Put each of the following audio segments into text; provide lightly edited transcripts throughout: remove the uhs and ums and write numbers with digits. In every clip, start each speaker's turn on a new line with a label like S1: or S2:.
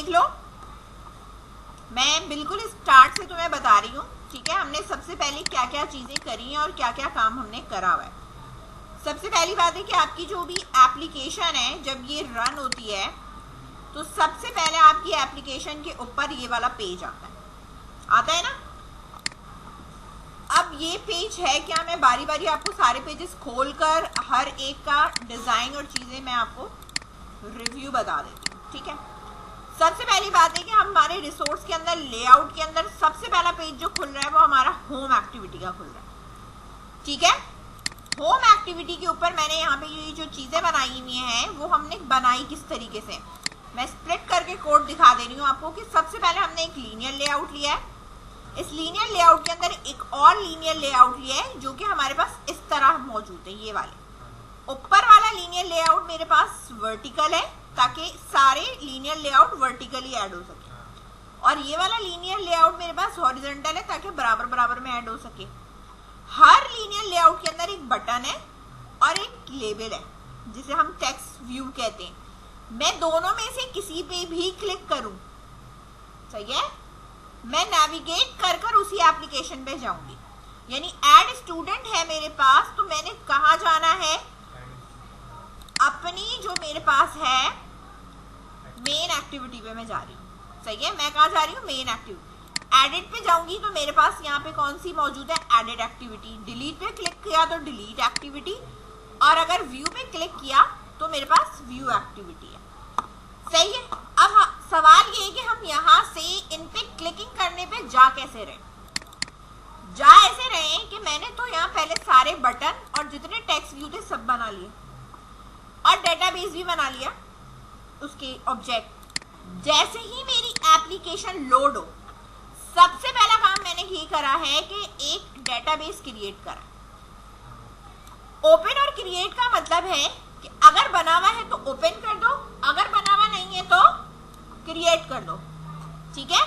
S1: लो, मैं बिल्कुल स्टार्ट से तुम्हें बता रही हूँ, ठीक है। हमने सबसे पहले क्या क्या चीजें करी हैं और क्या क्या काम हमने करा हुआ है। सबसे पहली बात है कि आपकी जो भी एप्लीकेशन है जब ये रन होती है तो सबसे पहले आपकी एप्लीकेशन के ऊपर ये वाला पेज आता है ना। अब ये पेज है क्या, मैं बारी बारी आपको सारे पेजेस खोलकर हर एक का डिजाइन और चीजें मैं आपको रिव्यू बता देती हूँ, ठीक है। सबसे पहली बात है कि हमारे रिसोर्स के अंदर लेआउट के अंदर सबसे पहला पेज जो खुल रहा है वो हमारा होम एक्टिविटी का खुल रहा है, ठीक है। होम एक्टिविटी के ऊपर मैंने यहाँ पे ये जो चीजें बनाई हुई हैं वो हमने बनाई किस तरीके से, मैं स्प्लिट करके कोड दिखा दे रही हूँ आपको कि सबसे पहले हमने एक लीनियर लेआउट लिया है। इस लीनियर लेआउट के अंदर एक और लीनियर लेआउट लिया है जो कि हमारे पास इस तरह मौजूद है। ये वाले ऊपर वाला लीनियर लेआउट मेरे पास वर्टिकल है ताकि सारे लीनियर लेआउट वर्टिकली ऐड हो सके, और ये वाला लीनियर लेआउट मेरे पास हॉरिजॉन्टल है ताकि बराबर बराबर में ऐड हो सके। हर लीनियर लेआउट के अंदर एक बटन है और एक लेबल है जिसे हम टेक्स्ट व्यू कहते हैं। मैं दोनों में से किसी पे भी क्लिक करूं, सही है, मैं नेविगेट कर उसी एप्लीकेशन पे जाऊंगी। यानी ऐड स्टूडेंट है मेरे पास तो मैंने कहाँ जाना है, अपनी जो मेरे पास है मेन एक्टिविटी पे मैं जा रही हूँ, सही है। मैं कहाँ जा रही हूँ, मेन एक्टिविटी। एडिट पे जाऊंगी तो मेरे पास यहाँ पे कौन सी मौजूद है, एडिट एक्टिविटी। डिलीट पे क्लिक किया तो डिलीट एक्टिविटी, और अगर व्यू पे क्लिक किया तो मेरे पास व्यू एक्टिविटी है, सही है। अब सवाल ये है कि हम यहाँ से इन पे क्लिकिंग करने पे जा कैसे रहे। जा ऐसे रहे कि मैंने तो यहाँ पहले सारे बटन और जितने टेक्स्ट व्यू थे सब बना लिए और डेटाबेस भी बना लिया उसके ऑब्जेक्ट। जैसे ही मेरी एप्लीकेशन लोड हो सबसे पहला काम मैंने ये करा है कि एक डेटाबेस क्रिएट करा। ओपन और क्रिएट का मतलब है कि अगर बना हुआ है तो ओपन कर दो, अगर बना हुआ नहीं है तो क्रिएट कर दो, ठीक है।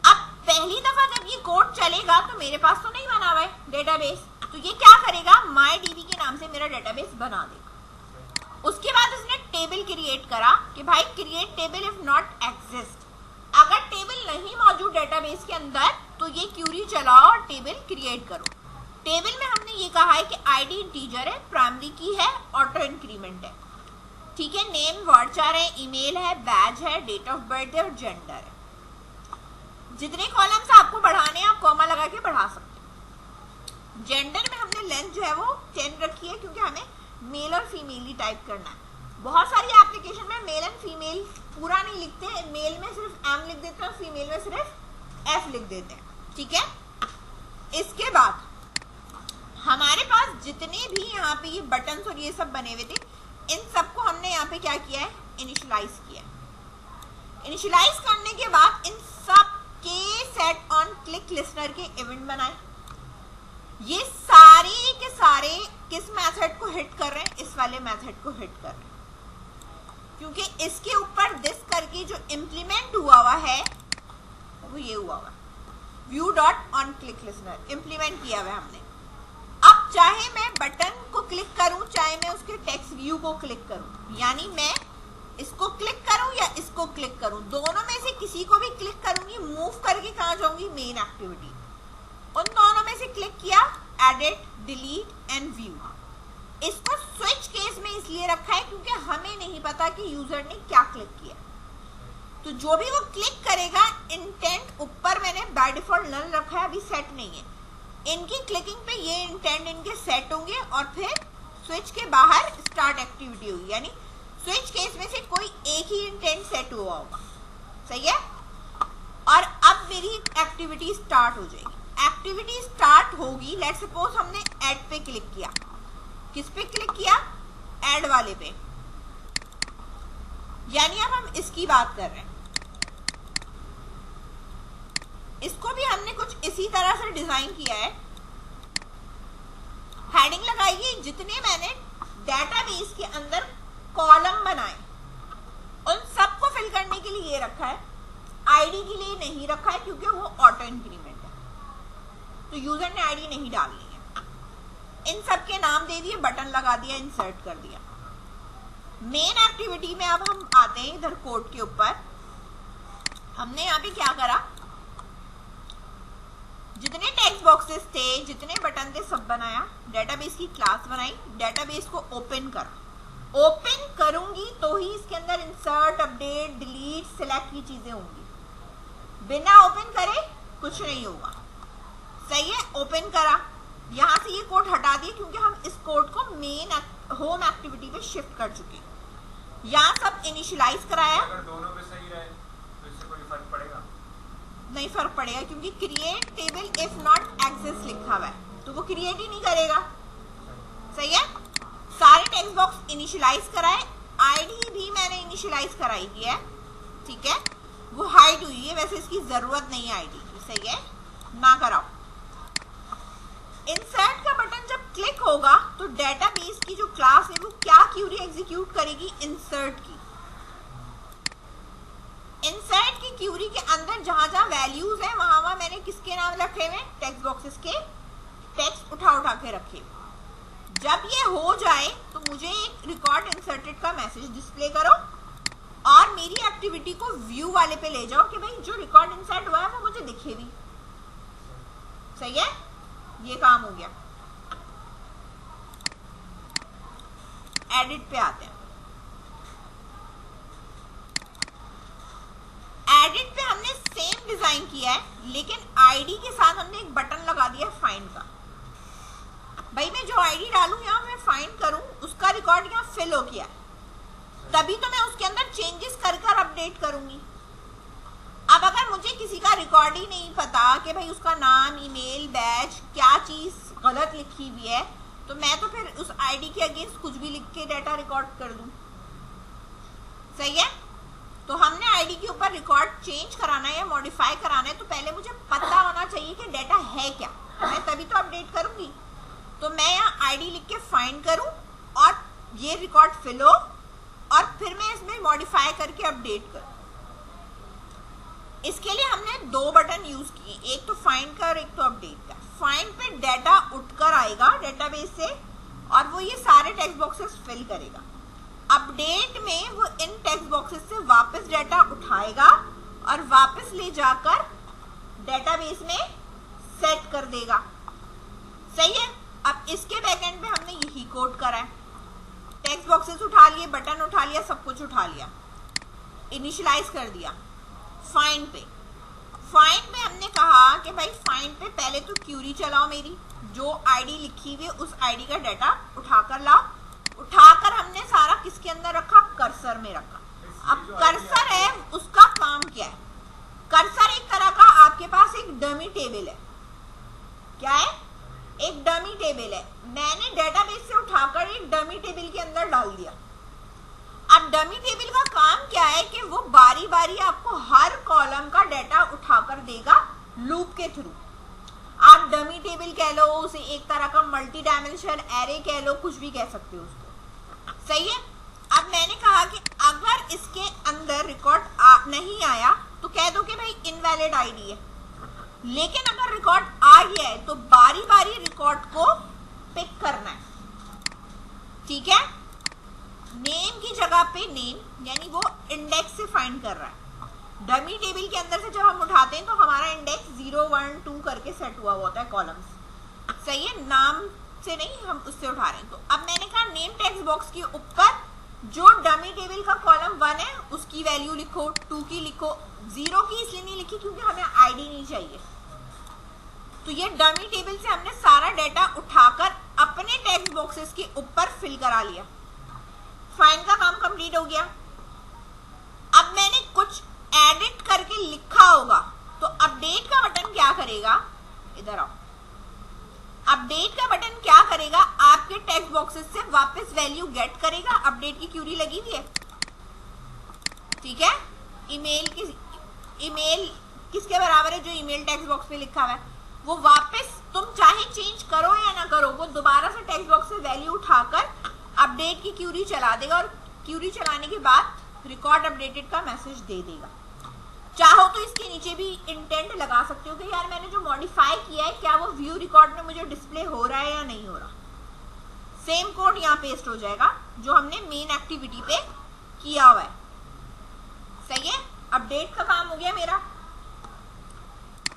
S1: अब पहली दफा जब ये कोड चलेगा तो मेरे पास तो नहीं बना हुआ है डेटाबेस, तो ये क्या करेगा, MyDB के नाम से मेरा डेटाबेस बना देगा। उसके बाद उसने टेबल क्रिएट करा कि भाई create table if not exist. अगर टेबल नहीं मौजूद डेटाबेस के अंदर तो ये क्यूरी चलाओ और टेबल क्रिएट करो। टेबल में हमने ये कहा है कि आईडी इंटीजर है, प्राइमरी की है, ऑटो इंक्रीमेंट है, ठीक है। नेम वर्डचार है, ईमेल है, बैज है, डेट ऑफ बर्थ है और जेंडर है। जितने कॉलम्स आपको बढ़ाने हैं आप कॉमा लगा के बढ़ा सकते हो। जेंडर में हमने लेंथ जो है वो 10 रखी है क्योंकि हमें मेल और फीमेल ही टाइप करना है। बहुत सारी एप्लीकेशन में मेल एंड फीमेल पूरा नहीं लिखते, मेल में सिर्फ एम लिख देते हैं और फीमेल में सिर्फ एफ लिख देते हैं, ठीक है। इसके बाद हमारे पास जितने भी यहाँ पे ये बटन्स और ये सब बने हुए थे इन सबको हमने यहाँ पे क्या किया है, इनिशियलाइज किया। इनिशियलाइज करने के बाद इन सब के सेट ऑन क्लिक लिस्नर के इवेंट बनाए। ये सारे के सारे किस मेथड को हिट कर रहे हैं, इस वाले मेथड को हिट कर रहे हैं क्योंकि इसके ऊपर दिस करके जो इम्प्लीमेंट हुआ है वो ये हुआ view dot on click listener implement किया हुआ है हमने। अब चाहे मैं बटन को क्लिक करूं चाहे मैं उसके टेक्स्ट व्यू को क्लिक करूं, यानी मैं इसको क्लिक करूं या इसको क्लिक करूं, दोनों में से किसी को भी क्लिक करूंगी, मूव करके कहाँ जाऊंगी, मेन एक्टिविटी। उन दोनों में से क्लिक किया, एडिट, डिलीट एंड व्यू। इसको स्विच केस में इसलिए रखा है क्योंकि हमें नहीं पता कि यूजर ने क्या क्लिक किया, तो जो भी वो क्लिक करेगा इंटेंट ऊपर मैंने बाय डिफॉल्ट नल रखा है, अभी सेट नहीं है। इनकी क्लिकिंग पे ये इंटेंट इनके सेट होंगे और फिर स्विच के बाहर स्टार्ट एक्टिविटी होगी, यानी स्विच केस में से कोई एक ही इंटेंट सेट हुआ होगा, सही है। और अब मेरी एक्टिविटी स्टार्ट हो जाएगी। एक्टिविटी स्टार्ट होगी, लेट सपोज हमने ऐड पे क्लिक किया, किस पे क्लिक किया, ऐड वाले पे, यानी अब हम इसकी बात कर रहे हैं। इसको भी हमने कुछ इसी तरह से डिजाइन किया है। हेडिंग लगाइए, जितने मैंने डेटाबेस के अंदर कॉलम बनाए उन सबको फिल करने के लिए ये रखा है, आईडी के लिए नहीं रखा है क्योंकि वो ऑटो इंक्रीमेंट है, तो यूजर ने आईडी नहीं डालनी है। इन सब के नाम दे दिए, बटन लगा दिया, इंसर्ट कर दिया। मेन एक्टिविटी में अब हम आते हैं इधर कोड के ऊपर। हमने यहाँ पे क्या करा, जितने टेक्स्ट बॉक्सेस थे, जितने बटन थे, सब बनाया, डेटाबेस की क्लास बनाई, डेटाबेस को ओपन करा। ओपन करूंगी तो ही इसके अंदर इंसर्ट, अपडेट, डिलीट, सिलेक्ट की चीजें होंगी। बिना ओपन करे कुछ नहीं होगा। सही है, ओपन करा, यहां से ये कोड हटा दिए क्योंकि हम इस कोड को मेन होम एक्टिविटी पे शिफ्ट कर चुके। यहाँ सब इनिशियलाइज कराया।
S2: अगर दोनों पे सही रहे तो इससे कोई फर्क पड़ेगा?
S1: नहीं फर्क पड़ेगा, क्योंकि create table if not exists लिखा हुआ है, तो वो क्रिएट ही नहीं करेगा। सही है, सारे टेक्स्ट बॉक्स इनिशियलाइज कराए, आईडी भी मैंने इनिशियलाइज कराई की है। ठीक है, वो हाइड हुई है, वैसे इसकी जरूरत नहीं है आईडी की। सही है, ना कराओ। इंसर्ट का बटन जब क्लिक होगा तो डेटाबेस की जो क्लास है वो क्या क्यूरी एग्जीक्यूट करेगी, इंसर्ट की। इंसर्ट की क्यूरी के अंदर जहां जहां वैल्यूज है वहां वहां मैंने किसके नाम रखे हुए, टेक्स्ट बॉक्सेस के टेक्स्ट उठा उठा के रखे। जब ये हो जाए तो मुझे एक रिकॉर्ड इंसर्टेड का मैसेज डिस्प्ले करो और मेरी एक्टिविटी को व्यू वाले पे ले जाओ कि भाई जो रिकॉर्ड इंसर्ट हुआ है वो मुझे दिखे भी। सही है, ये काम हो गया। एडिट पे आते हैं। एडिट पे हमने सेम डिजाइन किया है, लेकिन आईडी के साथ हमने एक बटन लगा दिया फाइंड का। भाई मैं जो आईडी डालूं यहाँ मैं फाइंड करूं, उसका रिकॉर्ड यहाँ फिल हो गया, तभी तो मैं उसके अंदर चेंजेस कर कर अपडेट करूंगी। अब अगर मुझे किसी का रिकॉर्ड ही नहीं पता कि भाई उसका नाम, ईमेल, बैच, क्या चीज गलत लिखी हुई है, तो मैं तो फिर उस आईडी के अगेंस्ट कुछ भी लिख के डाटा रिकॉर्ड कर दूं। सही है, तो हमने आईडी के ऊपर रिकॉर्ड चेंज कराना है या मॉडिफाई कराना है तो पहले मुझे पता होना चाहिए कि डाटा है क्या, मैं तभी तो अपडेट करूंगी। तो मैं यहाँ आईडी लिख के फाइंड करूं और ये रिकॉर्ड फिल हो और फिर मैं इसमें मॉडिफाई करके अपडेट करूं। इसके लिए हमने दो बटन यूज किए, एक तो फाइंड का और एक तो अपडेट का। फाइंड पे डाटा उठकर आएगा डेटाबेस से और वो ये सारे टेक्स्ट बॉक्सेस फिल करेगा। अपडेट में वो इन टेक्स्ट बॉक्सेस से वापस डाटा उठाएगा और वापस ले जाकर डेटाबेस में सेट कर देगा। सही है, अब इसके बैकएंड पे हमने यही कोड करा है। टेक्स्ट बॉक्सेस उठा लिए, बटन उठा लिया, सब कुछ उठा लिया, इनिशियलाइज कर दिया। फाइंड पे हमने कहा कि भाई फाइंड पे पहले तो क्यूरी चलाओ, मेरी जो आईडी लिखी हुई है उस आईडी का डाटा उठाकर लाओ। उठाकर हमने सारा किसके अंदर रखा, कर्सर में रखा। अब कर्सर है, उसका काम क्या है, कर्सर एक तरह का आपके पास एक डमी टेबल है। क्या है, एक डमी टेबल है। मैंने डेटाबेस से उठाकर एक डमी टेबल के अंदर डाल दिया। अब डमी टेबल का काम क्या है कि वो बारी बारी आपको हर कॉलम का डाटा उठाकर देगा लूप के थ्रू। आप डमी टेबल कह लो, उसे एक तरह का मल्टी डायमेंशन एरे कह लो, कुछ भी कह सकते हो उसको। सही है, अब मैंने कहा कि अगर इसके अंदर रिकॉर्ड नहीं आया तो कह दो कि भाई इनवैलिड आईडी है, लेकिन अगर रिकॉर्ड आ गया है तो बारी बारी रिकॉर्ड को पिक करना है। ठीक है, नेम की जगह पे नेम, यानी वो इंडेक्स से फाइंड कर रहा है। डमी टेबल के अंदर से जब हम उठाते हैं तो हमारा इंडेक्स 0, 1, 2 करके सेट हुआ होता है कॉलम्स। सही है, नाम से नहीं, हम उससे उठा रहे हैं। तो अब मैंने कहा नेम टेक्स्ट बॉक्स के ऊपर जो डमी टेबल का कॉलम 1 है उसकी वैल्यू लिखो, 2 की लिखो, 0 की इसलिए नहीं लिखी क्योंकि हमें आईडी नहीं चाहिए। तो ये डमी टेबल से हमने सारा डाटा उठाकर अपने टेक्स्ट बॉक्सेस के ऊपर फिल करा लिया। फाइंड का काम कंप्लीट हो गया। अब मैंने कुछ एडिट करके लिखा होगा तो अपडेट का बटन क्या करेगा, इधर आओ, अपडेट का बटन क्या करेगा, आपके टेक्स्ट बॉक्सेस से वापस वैल्यू गेट करेगा। अपडेट की क्यूरी लगी हुई है। ठीक है, ईमेल किसके बराबर है, जो ईमेल टेक्स्ट बॉक्स पे लिखा हुआ है वो वापस तुम चाहे चेंज करो या ना करो, वो दोबारा से टेक्स्ट बॉक्स से वैल्यू उठाकर अपडेट की क्यूरी चला देगा और क्यूरी चलाने के बाद रिकॉर्ड अपडेटेड का मैसेज दे देगा। चाहो तो इसके नीचे भी इंटेंट लगा सकते हो कि यार मैंने जो मॉडिफाई किया है क्या वो व्यू रिकॉर्ड में मुझे डिस्प्ले हो रहा है या नहीं हो रहा। सेम कोड यहाँ पेस्ट हो जाएगा जो हमने मेन एक्टिविटी पे किया हुआ है। सही है, अपडेट का काम हो गया मेरा।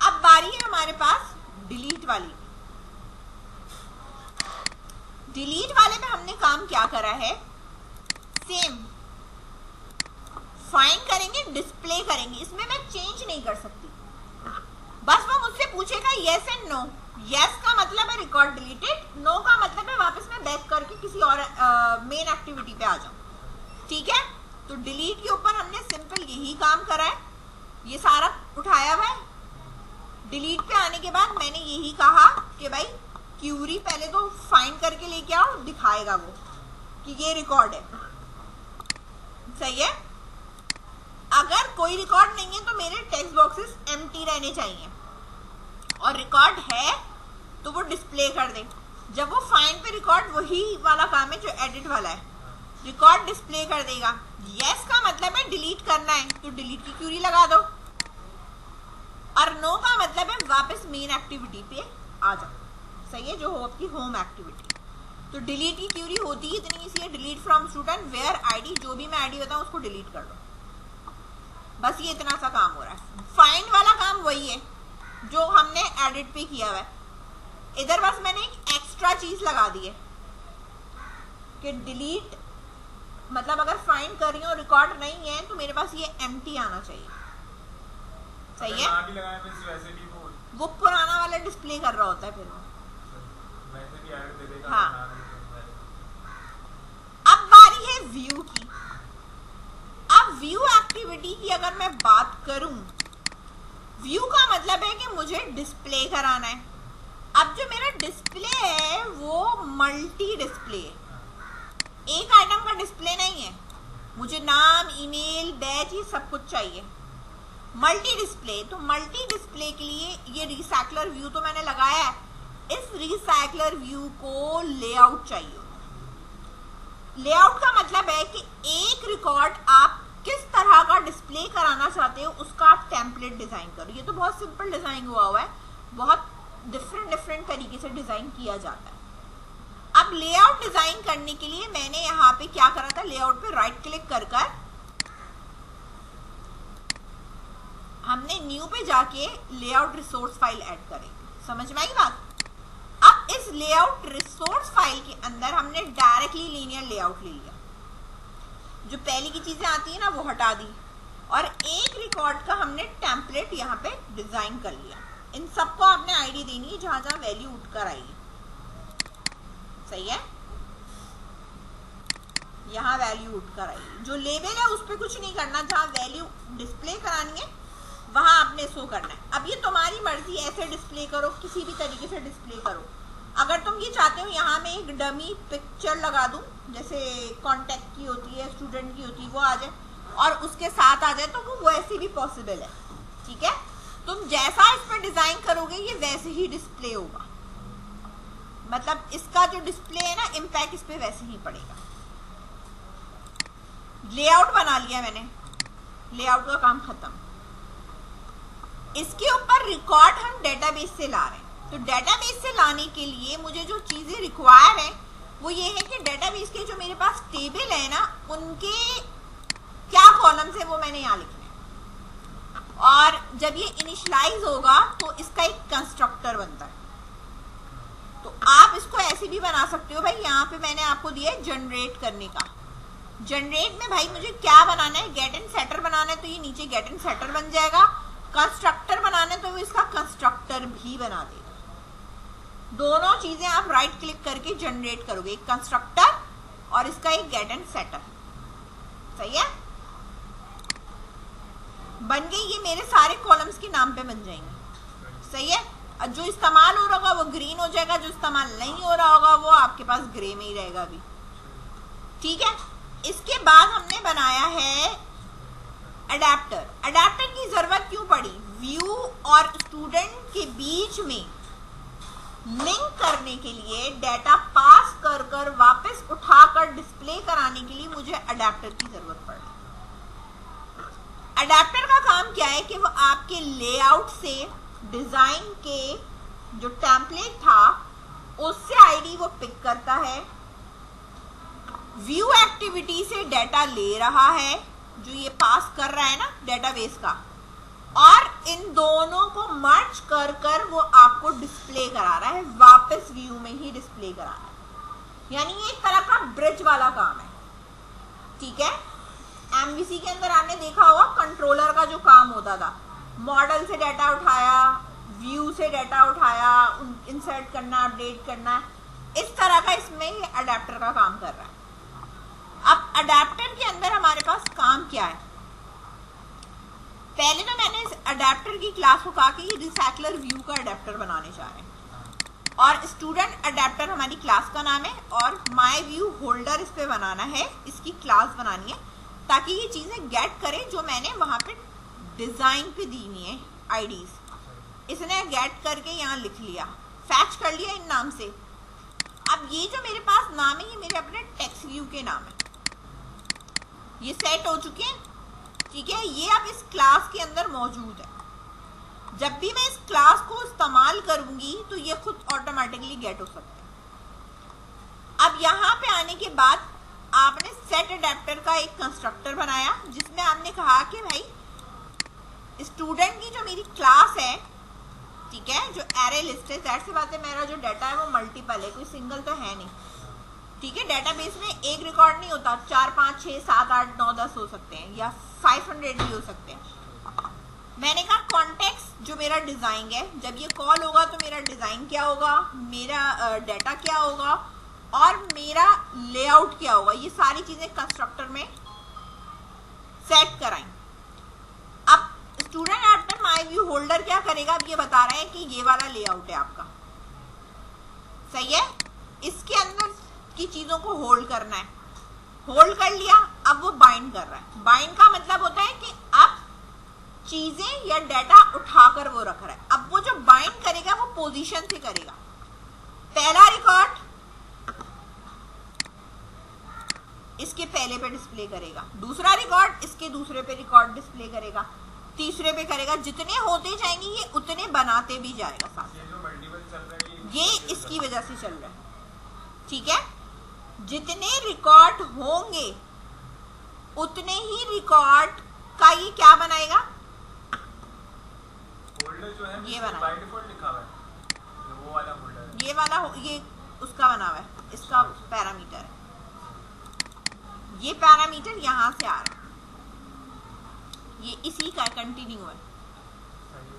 S1: अब बारी है हमारे पास डिलीट वाली। डिलीट वाले में हमने काम क्या करा है, सेम फाइंड करेंगे, डिस्प्ले करेंगे, इसमें मैं चेंज नहीं कर सकती। बस वो मुझसे पूछेगा यस एंड नो। यस का मतलब है रिकॉर्ड डिलीटेड, नो का मतलब है वापस मैं बैक करके किसी और मेन एक्टिविटी पे आ जाऊं। ठीक है, तो डिलीट के ऊपर हमने सिंपल यही काम करा है, ये सारा उठाया हुआ है। डिलीट पे आने के बाद मैंने यही कहा कि भाई क्यूरी पहले तो फाइंड करके लेके आओ, दिखाएगा वो कि ये रिकॉर्ड है। सही है, अगर कोई रिकॉर्ड नहीं है तो मेरे टेक्स्ट बॉक्सेस एम्प्टी रहने चाहिए, और रिकॉर्ड है तो वो डिस्प्ले कर दे। जब वो फाइंड पे रिकॉर्ड वही वाला काम है जो एडिट वाला है, रिकॉर्ड डिस्प्ले कर देगा। यस का मतलब है डिलीट करना है तो डिलीट की क्यूरी लगा दो, और नो का मतलब है वापस मेन एक्टिविटी पे आ जाओ। सही है, जो हो आपकी होम एक्टिविटी। तो डिलीट की क्यूरी होती है इतनी सी है, delete from student where ID, जो भी मैं आईडी बताऊं उसको डिलीट कर दो। बस ये इतना सा काम हो रहा है। फाइंड वाला काम वही है जो हमने एडिट पे किया हुआ है। इधर बस मैंने एक एक्स्ट्रा चीज लगा दी है कि डिलीट मतलब अगर फाइंड कर रही हूँ रिकॉर्ड नहीं है तो मेरे पास ये एम्प्टी आना चाहिए। सही है,
S2: वैसे भी
S1: वो पुराना वाला डिस्प्ले कर रहा होता है फिर वो।
S2: वैसे भी ऐड दे देगा।
S1: हाँ, अब बारी है व्यू की। अब व्यू एक्टिविटी की अगर मैं बात करूं, व्यू का मतलब है कि मुझे डिस्प्ले कराना है। अब जो मेरा डिस्प्ले है वो मल्टी डिस्प्ले है, एक आइटम का डिस्प्ले नहीं है। मुझे नाम, ईमेल, बैच, ये सब कुछ चाहिए। मल्टी डिस्प्ले, तो मल्टी डिस्प्ले के लिए ये रिसाइकलर व्यू तो मैंने लगाया है। इस रिसाइकलर व्यू को लेआउट चाहिए। लेआउट का मतलब है कि एक रिकॉर्ड आप किस तरह का डिस्प्ले कराना चाहते हो उसका आप टेम्पलेट डिजाइन करो। ये तो बहुत सिंपल डिजाइन हुआ है, बहुत डिफरेंट तरीके से डिजाइन किया जाता है। अब लेआउट डिजाइन करने के लिए मैंने यहाँ पे क्या करा था, लेआउट पे राइट क्लिक कर हमने न्यू पे जाके लेआउट रिसोर्स फाइल ऐड करेंगे। समझ में आई बात? अब इस लेआउट रिसोर्स फाइल के अंदर हमने डायरेक्टली लीनियर लेआउट ले लिया। जो पहले की चीजें आती है ना वो हटा दी, और एक रिकॉर्ड का हमने टेम्पलेट यहाँ पे डिजाइन कर लिया। इन सबको आपने आईडी देनी है जहां जहां वैल्यू उठकर आएगी। सही है, यहाँ वैल्यू उठकर आएगी। जो लेवल है उस पर कुछ नहीं करना, जहां वैल्यू डिस्प्ले करानी है वहां आपने शो करना है। अब ये तुम्हारी मर्जी, ऐसे डिस्प्ले करो, किसी भी तरीके से डिस्प्ले करो। अगर तुम ये चाहते हो यहाँ में एक डमी पिक्चर लगा दूं, जैसे कॉन्टेक्ट की होती है, स्टूडेंट की होती है, वो आ जाए और उसके साथ आ जाए तो वो वैसे भी पॉसिबल है। ठीक है, तुम जैसा इस पर डिजाइन करोगे ये वैसे ही डिस्प्ले होगा। मतलब इसका जो डिस्प्ले है ना, इम्पैक्ट इस पे वैसे ही पड़ेगा। लेआउट बना लिया मैंने, लेआउट का काम खत्म। इसके ऊपर रिकॉर्ड हम डेटाबेस से ला रहे हैं। तो डेटाबेस से लाने के लिए मुझे जो चीजें रिक्वायर है वो ये है कि डेटाबेस के जो मेरे पास टेबल है ना, उनके क्या कॉलम्स है वो मैंने यहाँ लिखना है। और जब ये इनिशियलाइज होगा तो इसका एक कंस्ट्रक्टर बनता है। तो आप इसको ऐसे भी बना सकते हो। भाई यहाँ पे मैंने आपको दिया है जनरेट करने का। जनरेट में भाई मुझे क्या बनाना है, गेट एंड सेटर बनाना है तो ये नीचे गेट एंड सेटर बन जाएगा। कंस्ट्रक्टर बनाना है तो वो इसका कंस्ट्रक्टर भी बना देगा। दोनों चीजें आप राइट क्लिक करके जनरेट करोगे, एक कंस्ट्रक्टर और इसका एक गेट एंड सेटर। सही है, बन गई। ये मेरे सारे कॉलम्स के नाम पे बन जाएंगे। सही है, जो इस्तेमाल हो रहा होगा वो ग्रीन हो जाएगा, जो इस्तेमाल नहीं हो रहा होगा वो आपके पास ग्रे में ही रहेगा अभी। ठीक है, इसके बाद हमने बनाया है अडेप्टर। अडेप्टर की जरूरत क्यों पड़ी? व्यू और स्टूडेंट के बीच में लिंक करने के लिए, डाटा पास कर वापस उठाकर डिस्प्ले कराने के लिए मुझे अडेप्टर की जरूरत पड़ी। अडेप्टर का काम क्या है कि वो आपके लेआउट से डिजाइन के जो टेम्पलेट था उससे आईडी वो पिक करता है, व्यू एक्टिविटी से डाटा ले रहा है, जो ये पास कर रहा है ना डेटाबेस का, और इन दोनों को मर्ज कर कर वो आपको डिस्प्ले करा रहा है, वापस व्यू में ही डिस्प्ले करा रहा है। यानी ये एक तरह का ब्रिज वाला काम है, ठीक है। एमवीसी के अंदर आपने देखा होगा कंट्रोलर का जो काम होता था, मॉडल से डाटा उठाया, व्यू से डाटा उठाया, इंसर्ट करना, अपडेट करना, इस तरह का इसमें ये अडेप्टर का काम कर रहा है। अब अडेप्टर के अंदर हमारे पास काम क्या है? पहले तो मैंने इस अडेप्टर की क्लास को कहा कि ये रिसाइकलर व्यू का अडेप्टर बनाने जा रहे हैं, और स्टूडेंट अडेप्टर हमारी क्लास का नाम है, और माय व्यू होल्डर इस पे बनाना है, इसकी क्लास बनानी है ताकि ये चीजें गेट करे जो मैंने वहां पे डिजाइन पे दी हुई है आईडीज। इसने गेट करके यहाँ लिख लिया, फैच कर लिया इन नाम से। अब ये जो मेरे पास नाम है ये मेरे अपने टेक्स्ट व्यू के नाम है, ये सेट हो चुके हैं, ठीक है। ये अब इस क्लास के अंदर मौजूद है। जब भी मैं इस क्लास को इस्तेमाल करूंगी तो ये खुद ऑटोमेटिकली गेट हो सकते हैं। अब यहाँ पे आने के बाद आपने सेट अडेप्टर का एक कंस्ट्रक्टर बनाया जिसमें आपने कहा कि भाई स्टूडेंट की जो मेरी क्लास है, ठीक है, जो एरे लिस्ट है, जाहिर सी बात है मेरा जो डाटा है वो मल्टीपल है, कोई सिंगल तो है नहीं, ठीक है। डेटाबेस में एक रिकॉर्ड नहीं होता, 4 5 6 7 8 9 10 हो सकते हैं, या 500 भी हो सकते हैं। मैंने कहा कॉन्टेक्स्ट जो मेरा डिजाइन है, जब ये कॉल होगा तो मेरा डिजाइन क्या होगा, मेरा डाटा क्या होगा, और मेरा लेआउट क्या होगा, ये सारी चीजें कंस्ट्रक्टर में सेट कराएं। अब student at my view holder क्या करेगा? अब ये बता रहा है कि ये वाला लेआउट है आपका, सही है। इसके अंदर की चीजों को होल्ड करना है, होल्ड कर लिया, अब वो बाइंड कर रहा है। बाइंड का मतलब होता है कि अब चीजें या डाटा उठाकर वो रख रहा है। अब वो जो बाइंड करेगा वो पोजीशन से करेगा। पहला रिकॉर्ड इसके पहले पे डिस्प्ले करेगा, दूसरा रिकॉर्ड इसके दूसरे पे रिकॉर्ड डिस्प्ले करेगा, तीसरे पे करेगा। जितने होते जाएंगे ये उतने बनाते भी जाएगा साथ।
S2: ये जो मल्टीपल चल रहा है
S1: ये इसकी वजह से चल रहा है, ठीक है। जितने रिकॉर्ड होंगे उतने ही रिकॉर्ड का ये क्या बनाएगा,
S2: फोल्डर जो है
S1: ये बना
S2: बाय डिफॉल्ट लिखा हुआ है, ये वो वाला फोल्डर है,
S1: ये वाला ये उसका बना हुआ है, इसका पैरामीटर है, ये पैरामीटर यहां से आ रहा है, ये इसी का कंटिन्यू है।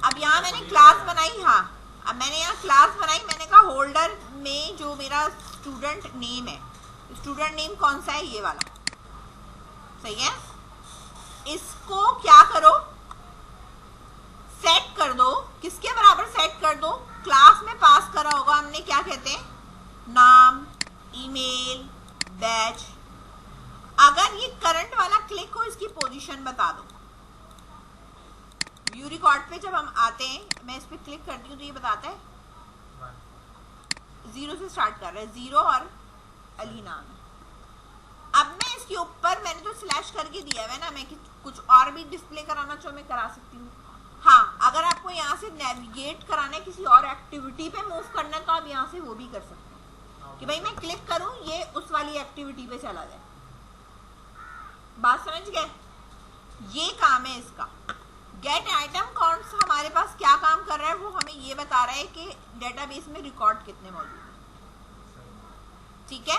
S1: अब यहाँ मैंने क्लास बनाई, हाँ अब मैंने यहाँ क्लास बनाई, मैंने कहा होल्डर में जो मेरा स्टूडेंट नेम है, स्टूडेंट नेम कौन सा है, ये वाला, सही है। इसको क्या करो, सेट कर दो, किसके बराबर सेट कर दो, क्लास में पास करा होगा हमने, क्या कहते हैं, नाम, ईमेल, बैच। अगर ये करंट वाला क्लिक हो, इसकी पोजीशन बता दो। व्यू रिकॉर्ड पे जब हम आते हैं, मैं इस पे क्लिक करती हूँ तो ये बताता है 0 से स्टार्ट कर रहा है, 0 और अली नाम है। अब मैं इसके ऊपर, मैंने तो स्लैश करके दिया है ना, मैं कुछ और भी डिस्प्ले कराना चाहूँ मैं करा सकती हूँ। हाँ, अगर आपको यहाँ से नेविगेट कराना है, किसी और एक्टिविटी पे मूव करना है, तो आप यहाँ से वो भी कर सकते हैं कि भाई मैं क्लिक करूँ ये उस वाली एक्टिविटी पे चला जाए। बात समझ गए? ये काम है इसका। गेट आइटम काउंट्स हमारे पास क्या काम कर रहा है, वो हमें ये बता रहा है कि डेटाबेस में रिकॉर्ड कितने मौजूद हैं, ठीक है।